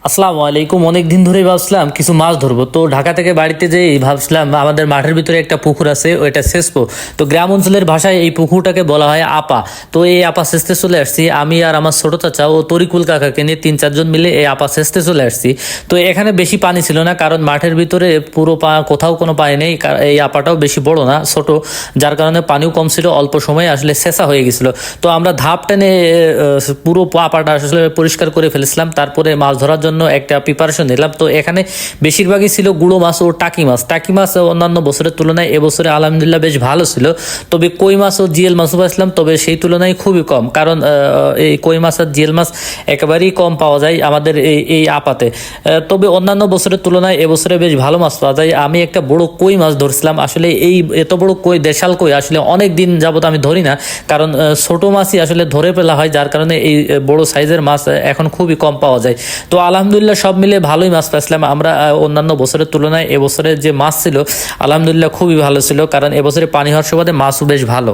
আসসালামু আলাইকুম। অনেক দিন ধরেই ভাবছিলাম কিছু মাছ ধরবো, তো ঢাকা থেকে বাড়িতে যেই ভাবছিলাম আমাদের মাঠের ভিতরে একটা পুকুর আছে, ওইটা সেচবো। তো গ্রাম অঞ্চলের ভাষায় এই পুকুরটাকে বলা হয় আপা। তো এই আপা সেচতে চলে আসছি আমি আর আমার ছোট চাচা ও তরিকুল কাকাকে নিয়ে 3-4 জন মিলে এই আপা সেচতে চলে আসছি। তো এখানে বেশি পানি ছিল না, কারণ মাঠের ভিতরে পুরো কোথাও কোনো পানি নেই। এই আপাটাও বেশি বড় না, ছোট, যার কারণে পানিও কম ছিল, অল্প সময়ে আসলে সেচা হয়ে গেছিল। তো আমরা ধাপ টেনে পুরো আপাটা আসলে পরিষ্কার করে ফেলেছিলাম, তারপরে মাছ ধরার জন্য একটা প্রিপারেশন নিলাম। তো এখানে বেশিরভাগই ছিল গুঁড়ো মাছ ও টাকি মাছ। টাকি মাছ অন্যান্য বছরের তুলনায় এবছরে আলহামদুলিল্লাহ বেশ ভালো ছিল। তবে কই মাছ ও জিএল মাছও পাইছিলাম, তবে সেই তুলনায় খুবই কম, কারণ এই কই মাছ আর জিএল মাছ একেবারেই কম পাওয়া যায় আমাদের এই আপাতে। তবে অন্যান্য বছরের তুলনায় এবছরে বেশ ভালো মাছ পাওয়া যায়। আমি একটা বড় কই মাছ ধরছিলাম। আসলে এই এত বড় কই, দেশাল কই, আসলে অনেক দিন যাবত আমি ধরি না, কারণ ছোট মাছই আসলে ধরে ফেলা হয়, যার কারণে এই বড় সাইজের মাছ এখন খুবই কম পাওয়া যায়। তো আলহামদুলিল্লাহ সব মিলে ভালোই মাছ পাইছিলাম আমরা। অন্যান্য বছরের তুলনায় এবছরে যে মাছ ছিল আলহামদুলিল্লাহ খুবই ভালো ছিল, কারণ এবছরে পানি হওয়ার সুবাদে মাছও বেশ ভালো।